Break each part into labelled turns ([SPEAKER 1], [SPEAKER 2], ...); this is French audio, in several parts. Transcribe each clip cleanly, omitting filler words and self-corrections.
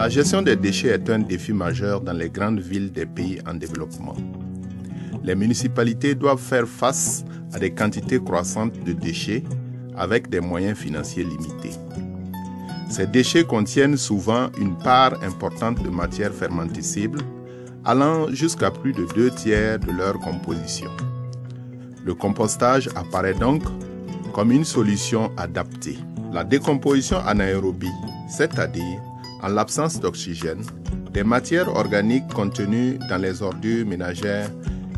[SPEAKER 1] La gestion des déchets est un défi majeur dans les grandes villes des pays en développement. Les municipalités doivent faire face à des quantités croissantes de déchets avec des moyens financiers limités. Ces déchets contiennent souvent une part importante de matières fermentescibles, allant jusqu'à plus de 2/3 de leur composition. Le compostage apparaît donc comme une solution adaptée. La décomposition anaérobie, c'est-à-dire en l'absence d'oxygène, des matières organiques contenues dans les ordures ménagères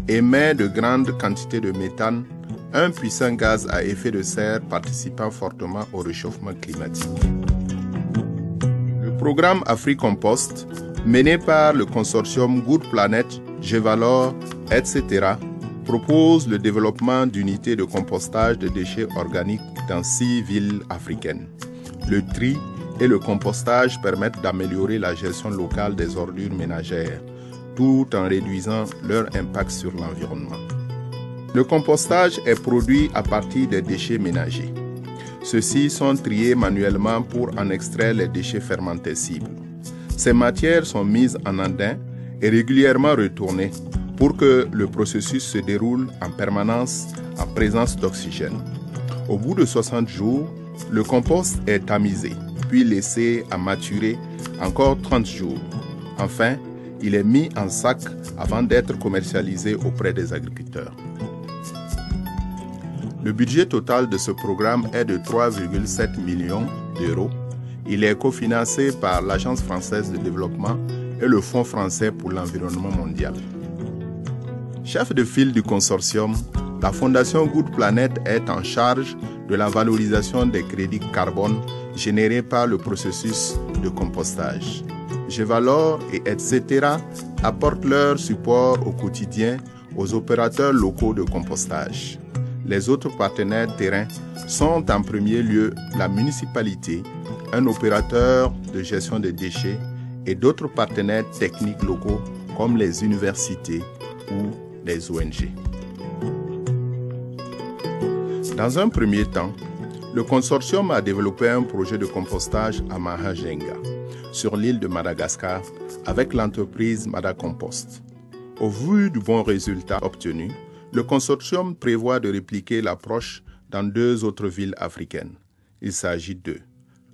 [SPEAKER 1] émet de grandes quantités de méthane, un puissant gaz à effet de serre participant fortement au réchauffement climatique. Le programme AfriCompost, mené par le consortium Good Planet, Gevalor, etc., propose le développement d'unités de compostage de déchets organiques dans 6 villes africaines. Le tri et le compostage permettent d'améliorer la gestion locale des ordures ménagères, tout en réduisant leur impact sur l'environnement. Le compostage est produit à partir des déchets ménagers. Ceux-ci sont triés manuellement pour en extraire les déchets fermentescibles. Ces matières sont mises en andin et régulièrement retournées pour que le processus se déroule en permanence en présence d'oxygène. Au bout de 60 jours, le compost est tamisé, puis laissé à maturer encore 30 jours. Enfin, il est mis en sac avant d'être commercialisé auprès des agriculteurs. Le budget total de ce programme est de 3,7 millions d'euros. Il est cofinancé par l'Agence française de développement et le Fonds français pour l'environnement mondial. Chef de file du consortium, la Fondation Good Planet est en charge de la valorisation des crédits carbone générés par le processus de compostage. Gevalor et etc. apportent leur support au quotidien aux opérateurs locaux de compostage. Les autres partenaires terrains sont en premier lieu la municipalité, un opérateur de gestion des déchets et d'autres partenaires techniques locaux comme les universités ou les ONG. Dans un premier temps, le consortium a développé un projet de compostage à Mahajenga, sur l'île de Madagascar, avec l'entreprise Madacompost. Au vu du bon résultat obtenu, le consortium prévoit de répliquer l'approche dans 2 autres villes africaines. Il s'agit de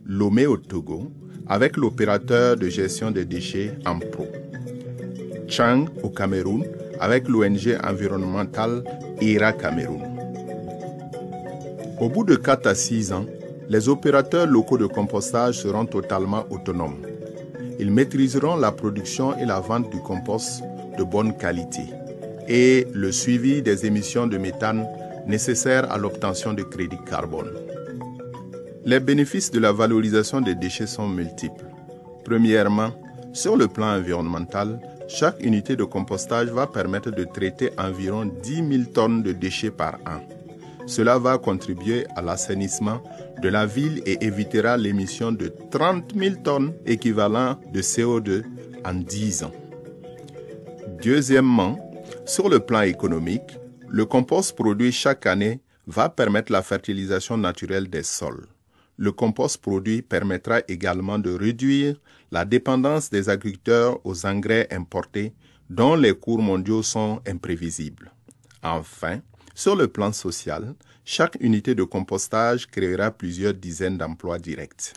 [SPEAKER 1] Lomé au Togo, avec l'opérateur de gestion des déchets Ampro, Chang au Cameroun, avec l'ONG environnementale IRA Cameroun. Au bout de 4 à 6 ans, les opérateurs locaux de compostage seront totalement autonomes. Ils maîtriseront la production et la vente du compost de bonne qualité et le suivi des émissions de méthane nécessaires à l'obtention de crédits carbone. Les bénéfices de la valorisation des déchets sont multiples. Premièrement, sur le plan environnemental, chaque unité de compostage va permettre de traiter environ 10 000 tonnes de déchets par an. Cela va contribuer à l'assainissement de la ville et évitera l'émission de 30 000 tonnes équivalent de CO2 en 10 ans. Deuxièmement, sur le plan économique, le compost produit chaque année va permettre la fertilisation naturelle des sols. Le compost produit permettra également de réduire la dépendance des agriculteurs aux engrais importés dont les cours mondiaux sont imprévisibles. Enfin, sur le plan social, chaque unité de compostage créera plusieurs dizaines d'emplois directs.